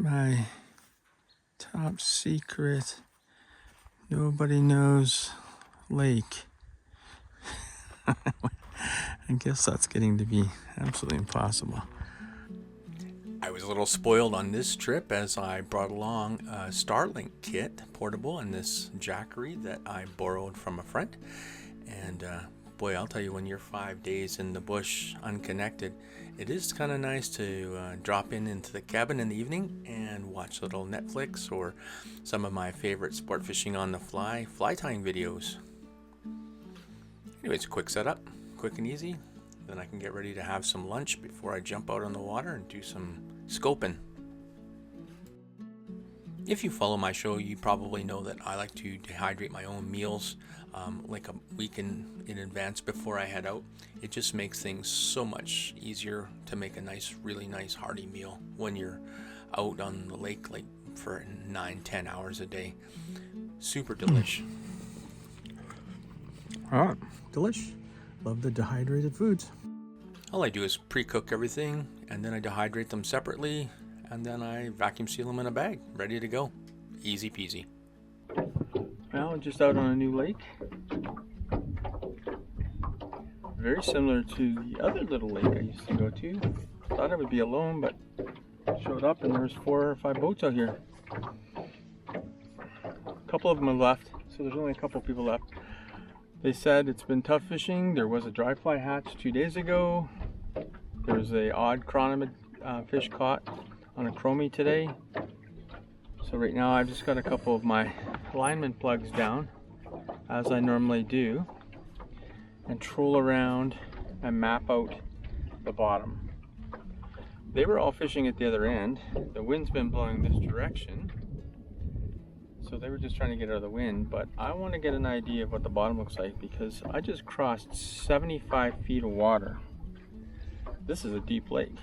my top secret, nobody knows lake. I guess that's getting to be absolutely impossible. I was a little spoiled on this trip as I brought along a Starlink kit, portable, and this jackery that I borrowed from a friend. And boy, I'll tell you, when you're 5 days in the bush unconnected, it is kind of nice to drop into the cabin in the evening and watch a little Netflix or some of my favorite sport fishing on the fly tying videos. Anyways, quick setup, quick and easy. Then I can get ready to have some lunch before I jump out on the water and do some scoping. If you follow my show, you probably know that I like to dehydrate my own meals like a week in advance before I head out. It just makes things so much easier to make a really nice hearty meal when you're out on the lake like for 9-10 hours a day. Super delish. Ah, delish. Love the dehydrated foods. All I do is pre-cook everything, and then I dehydrate them separately, and then I vacuum seal them in a bag, ready to go. Easy peasy. Well, just out on a new lake. Very similar to the other little lake I used to go to. Thought I would be alone, but showed up and there was 4 or 5 boats out here. A couple of them have left, so there's only a couple people left. They said it's been tough fishing. There was a dry fly hatch 2 days ago. There was a odd chronomid fish caught on a chromie today. So right now I've just got a couple of my lineman plugs down, as I normally do, and troll around and map out the bottom. They were all fishing at the other end. The wind's been blowing this direction, so they were just trying to get out of the wind, but I want to get an idea of what the bottom looks like because I just crossed 75 feet of water. This is a deep lake.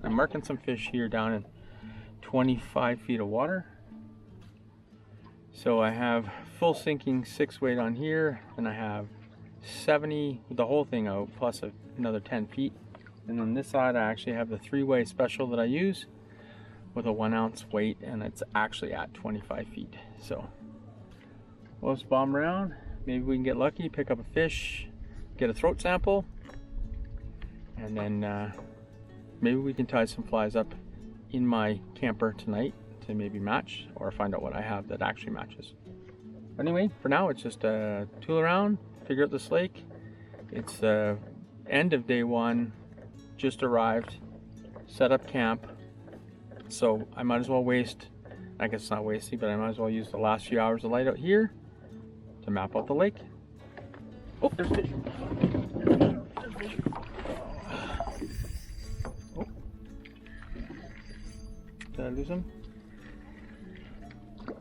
I'm marking some fish here down in 25 feet of water. So I have full sinking 6 weight on here, and I have 70 with the whole thing out plus another 10 feet. And then this side I actually have the 3-way special that I use with a 1 ounce weight, and it's actually at 25 feet. So let's bomb around. Maybe we can get lucky, pick up a fish, get a throat sample, and then maybe we can tie some flies up in my camper tonight to maybe match, or find out what I have that actually matches. Anyway, for now it's just tool around, figure out this lake. It's the end of day 1, just arrived, set up camp. So I might as well waste, I guess it's not wasting, but I might as well use the last few hours of light out here to map out the lake. Oh, there's fish. There's fish. Oh. Did I lose him?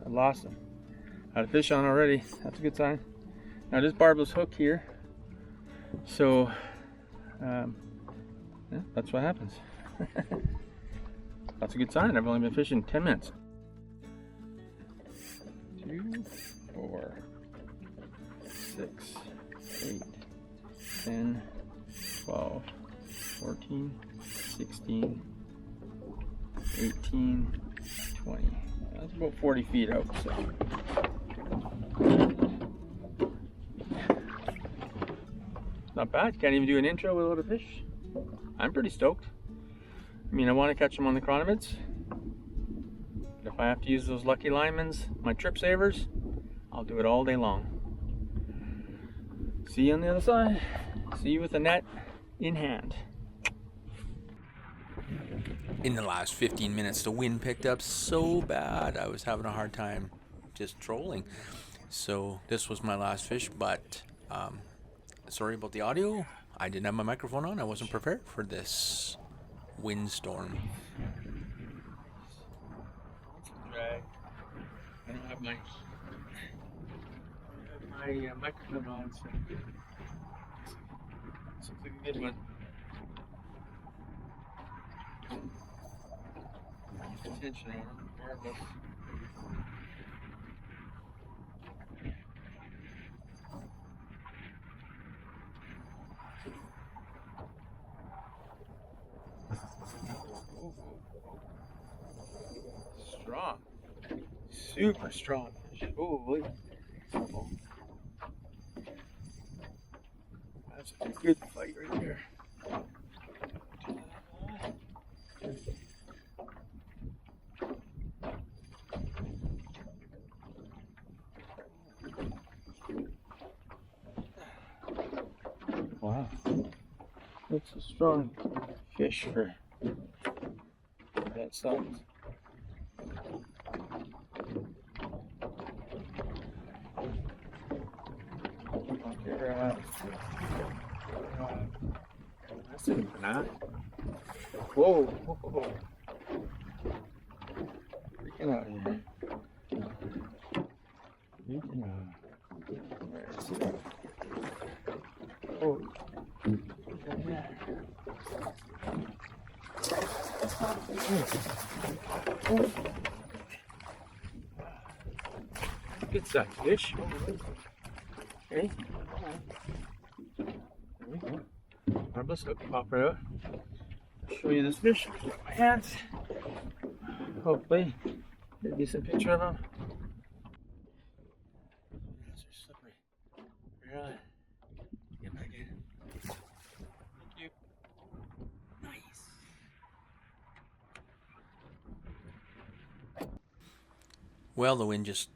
I lost him. I had a fish on already. That's a good sign. Now this barbless hook here. So, yeah, that's what happens. That's a good sign. I've only been fishing 10 minutes. 2, 4, 6, 8, 10, 12, 14, 16, 18, 20. That's about 40 feet out. So. Not bad. Can't even do an intro with a little fish. I'm pretty stoked. I mean, I want to catch them on the chronomids. If I have to use those lucky linemans, my trip savers, I'll do it all day long. See you on the other side. See you with the net in hand. In the last 15 minutes, the wind picked up so bad I was having a hard time just trolling. So this was my last fish, but sorry about the audio. I didn't have my microphone on. I wasn't prepared for this windstorm. Drag. I don't have my microphone on, so this looks like a good one. Attention on regardless. Super strong fish. Holy. That's a good fight right there. Wow. That's a strong fish for that size. That's a banana. Whoa, whoa, whoa. Freaking out here. Freaking out. Where is it? Oh. Yeah. Oh. It's that fish. Okay. There we go. Harmless hook, pop right out. Show you this fish with my hands. Hopefully, get a decent picture of him. These are slippery. Really? Get back in. Thank you. Nice. Well, the wind just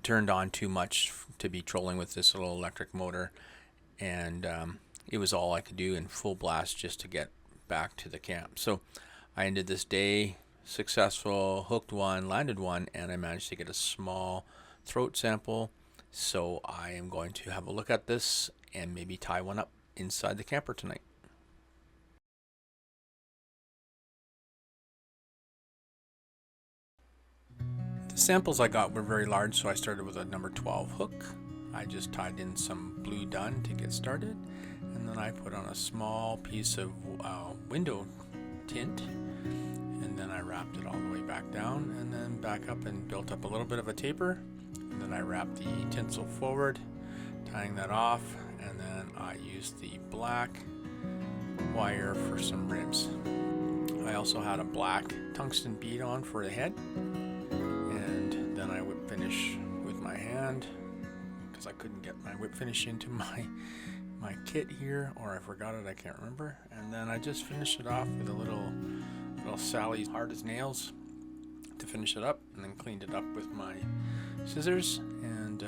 turned on too much to be trolling with this little electric motor, and it was all I could do in full blast just to get back to the camp. So I ended this day successful, hooked one, landed one, and I managed to get a small throat sample. So I am going to have a look at this and maybe tie one up inside the camper tonight. The samples I got were very large, so I started with a number 12 hook. I just tied in some blue dun to get started, and then I put on a small piece of window tint, and then I wrapped it all the way back down and then back up and built up a little bit of a taper, and then I wrapped the tinsel forward, tying that off, and then I used the black wire for some ribs. I also had a black tungsten bead on for the head, and then I whip finish with my hand because I couldn't get my whip finish into my kit here, or I forgot it, I can't remember. And then I just finished it off with a little Sally's hard as nails to finish it up, and then cleaned it up with my scissors, and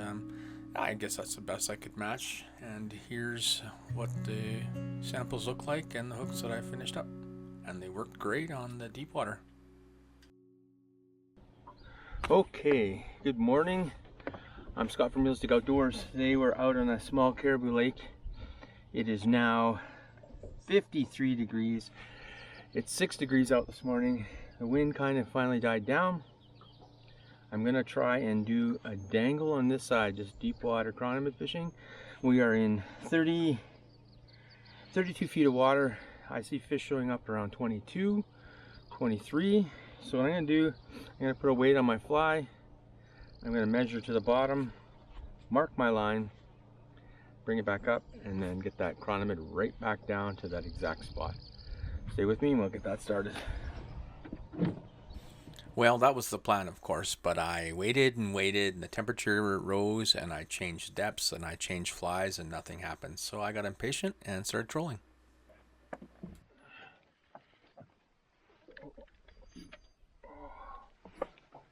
I guess that's the best I could match. And here's what the samples look like and the hooks that I finished up, and they worked great on the deep water. Okay, good morning. I'm Scott from Realistic Outdoors. Today we're out on a small caribou lake. It is now 53 degrees. It's 6 degrees out this morning. The wind kind of finally died down. I'm gonna try and do a dangle on this side, just deep water chronomid fishing. We are in 32 feet of water. I see fish showing up around 22, 23. So what I'm gonna do, I'm gonna put a weight on my fly. I'm gonna measure to the bottom, mark my line, bring it back up, and then get that chronomid right back down to that exact spot. Stay with me and we'll get that started. Well, that was the plan, of course, but I waited and waited, and the temperature rose, and I changed depths, and I changed flies, and nothing happened. So I got impatient and started trolling.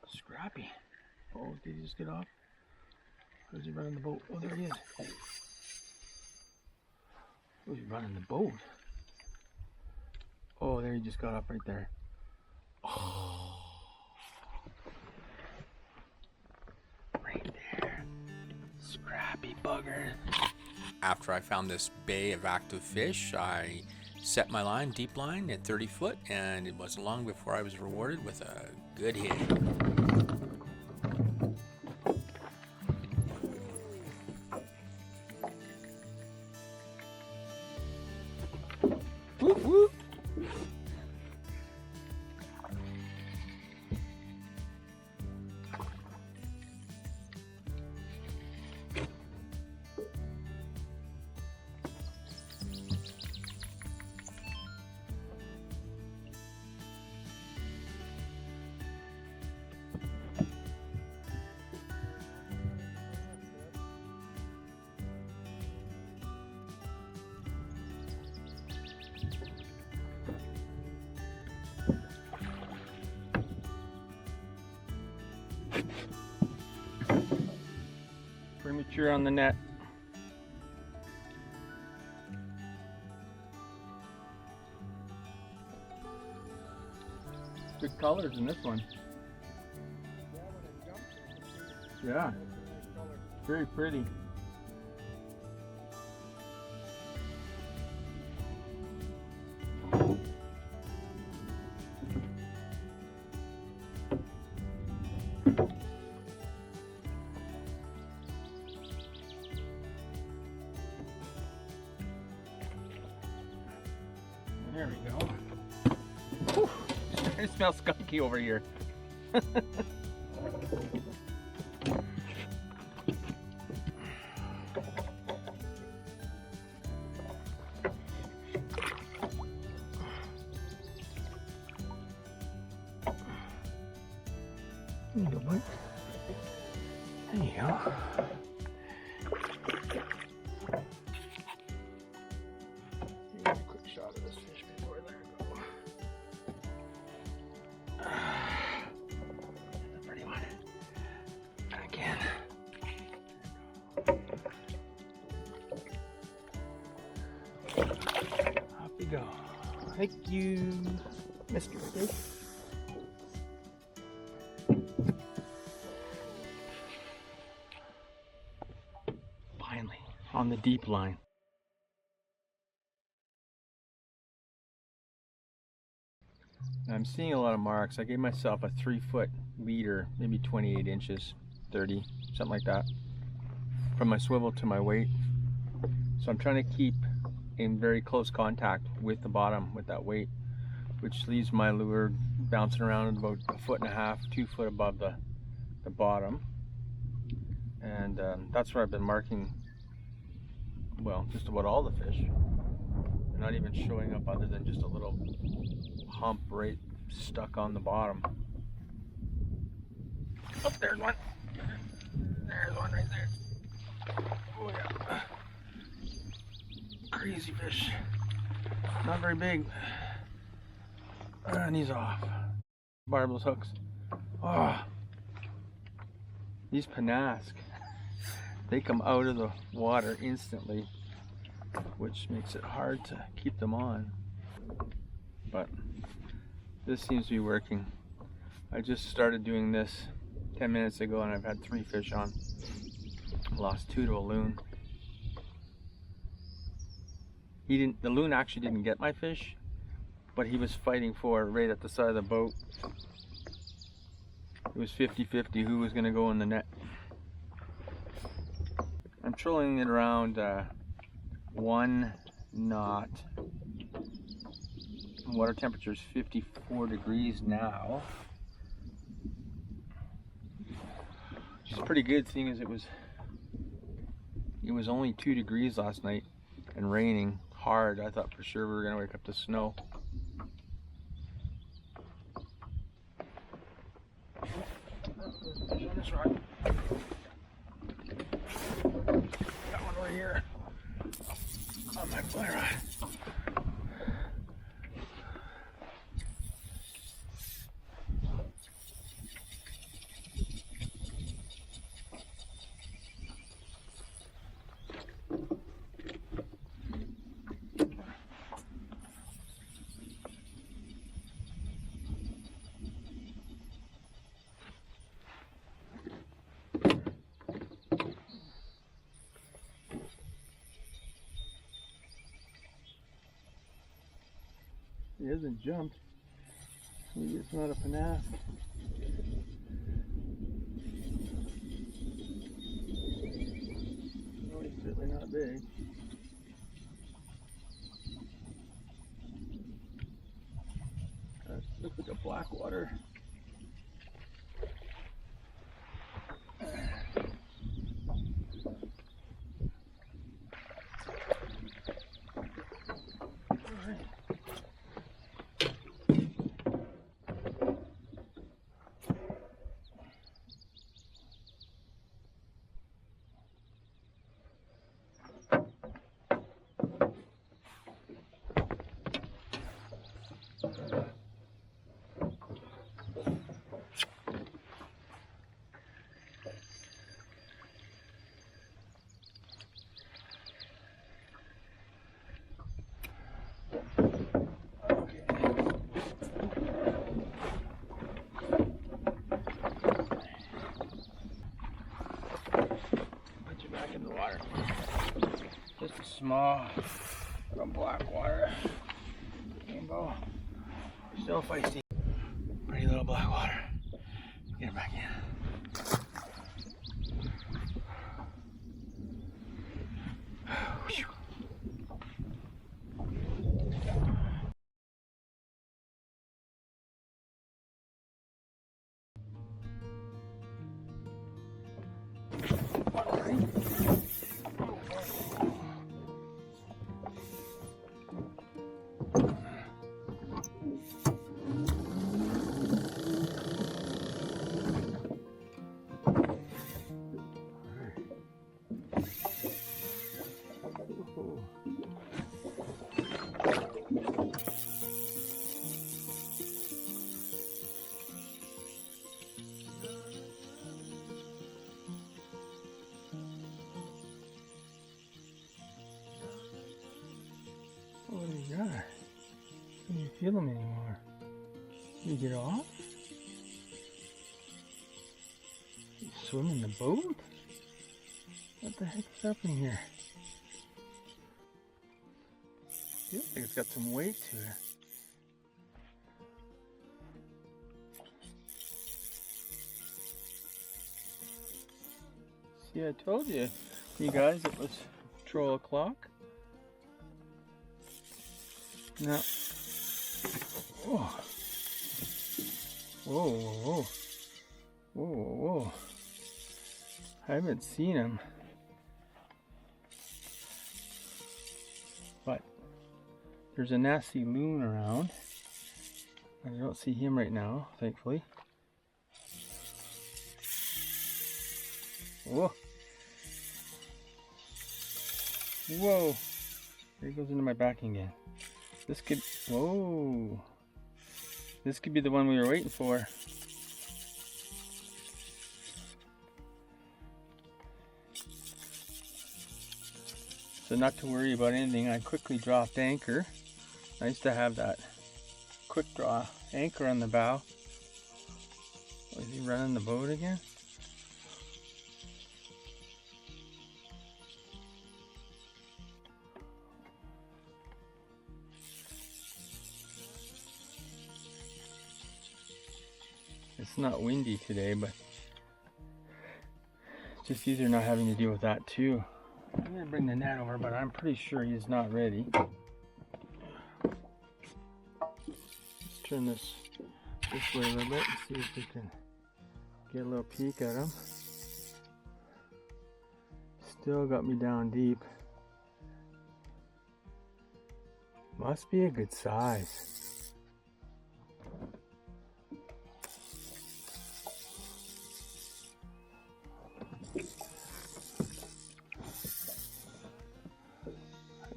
Scrappy. Oh, did he just get off? Or is he running the boat? Oh, there he is. Oh, he's running the boat. Oh, there he just got off right there. Oh. Right there. Scrappy bugger. After I found this bay of active fish, I set my line, deep line, at 30 foot, and it wasn't long before I was rewarded with a good hit. Whoop, whoop. Picture on the net. Good colors in this one. Yeah, very pretty. There we go. Whew. It smells skunky over here. There you go, bud. There you go. Here's a quick shot of this fish before I let her go. That's a pretty one. And again. Off we go. Thank you, Mr. Fish. Finally, on the deep line. I'm seeing a lot of marks. I gave myself a 3-foot leader, maybe 28 inches, 30, something like that, from my swivel to my weight. So I'm trying to keep in very close contact with the bottom with that weight, which leaves my lure bouncing around at about 1.5 feet, 2 foot above the bottom. And that's where I've been marking, well, just about all the fish. They're not even showing up other than just a little hump right stuck on the bottom. Oh, there's one. There's one right there. Oh yeah. Crazy fish. Not very big. And he's off. Barbless hooks. Oh. These panask, they come out of the water instantly, which makes it hard to keep them on. But this seems to be working. I just started doing this 10 minutes ago and I've had 3 fish on. Lost 2 to a loon. The loon actually didn't get my fish, but he was fighting for it right at the side of the boat. It was 50-50 who was going to go in the net. I'm trolling it around 1 knot. Water temperature is 54 degrees now, which is pretty good seeing as it was only 2 degrees last night and raining hard. I thought for sure we were going to wake up to snow. Fish on this rock. Got one over here on my fly rod. He hasn't jumped. Maybe it's not a panask. No, he's certainly not big. That looks like a blackwater. Put you back in the water. Just a small little black water rainbow. Still feisty. Pretty little black water. Get it back in. What do you got? I can't feel them anymore. Did you get off? You swim in the boat? What the heck is happening here? Feels like it's got some weight to it. See, I told you guys, it was 12 o'clock. Now, whoa, whoa, whoa, whoa, whoa, I haven't seen him, but there's a nasty loon around. I don't see him right now, thankfully. Whoa, whoa, there he goes into my backing again. This could, whoa, this could be the one we were waiting for. So not to worry about anything, I quickly dropped anchor. Nice to have that quick draw anchor on the bow. Oh, is he running the boat again? It's not windy today, but it's just easier not having to deal with that too. I'm gonna bring the net over, but I'm pretty sure he's not ready. Let's turn this way a little bit and see if we can get a little peek at him. Still got me down deep. Must be a good size.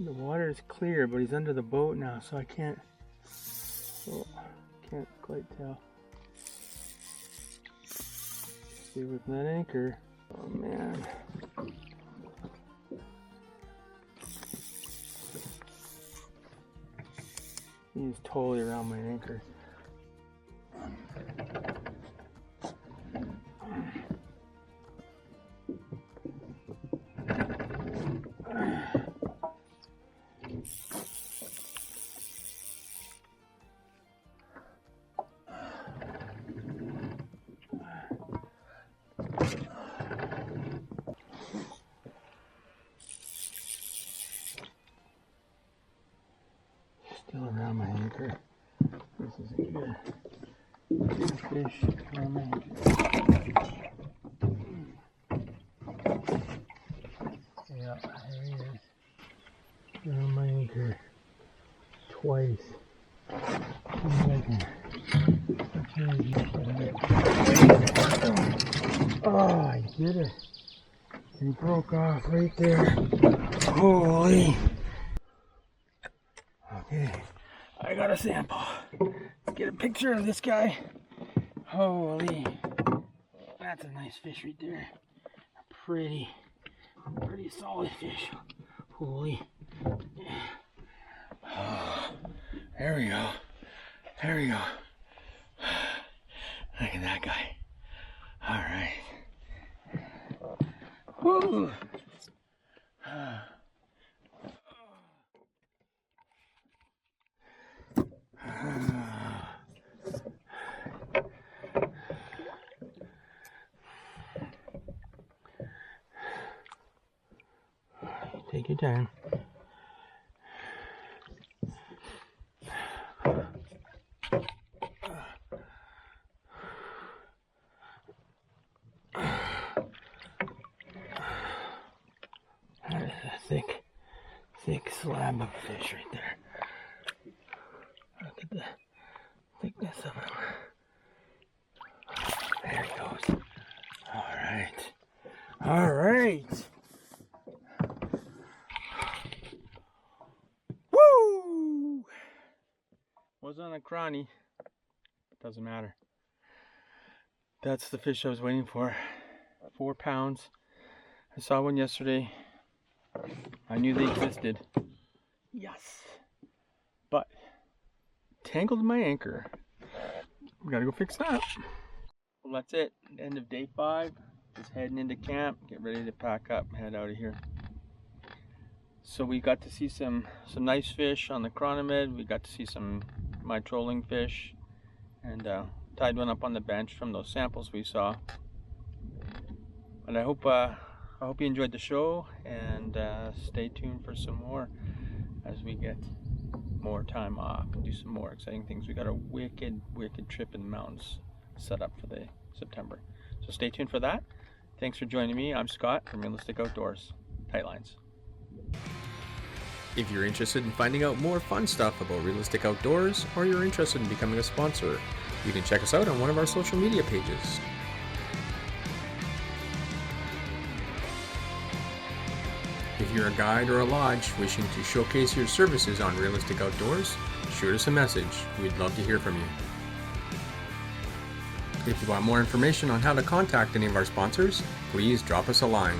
The water is clear, but he's under the boat now, so I can't quite tell. See with that anchor. Oh man. He's totally around my anchor. Still around my anchor. This is a good fish around my anchor. Yeah, there he is. Around my anchor twice. Oh, I did it. He broke off right there. Holy. Okay, I got a sample. Let's get a picture of this guy. Holy. That's a nice fish right there. A pretty solid fish. Holy. Oh, there we go. There we go. Look at that guy. All right. Woo! Take your time. That is a thick slab of fish right there. Look at the thickness of him. There he goes. Alright. Alright. Woo! Wasn't on a cranny. Doesn't matter. That's the fish I was waiting for. 4 pounds. I saw one yesterday. I knew they existed. Yes. But tangled my anchor. We gotta go fix that. Well, that's it. End of day 5. Just heading into camp. Get ready to pack up. Head out of here. So we got to see some nice fish on the chronomed. We got to see some my trolling fish, and tied one up on the bench from those samples we saw. And I hope you enjoyed the show, and stay tuned for some more as we get more time off and do some more exciting things. We got a wicked trip in the mountains set up for the September. So stay tuned for that. Thanks for joining me. I'm Scott from Realistic Outdoors. Tight lines. If you're interested in finding out more fun stuff about Realistic Outdoors, or you're interested in becoming a sponsor, you can check us out on one of our social media pages. If you're a guide or a lodge wishing to showcase your services on Realistic Outdoors, shoot us a message. We'd love to hear from you. If you want more information on how to contact any of our sponsors, please drop us a line.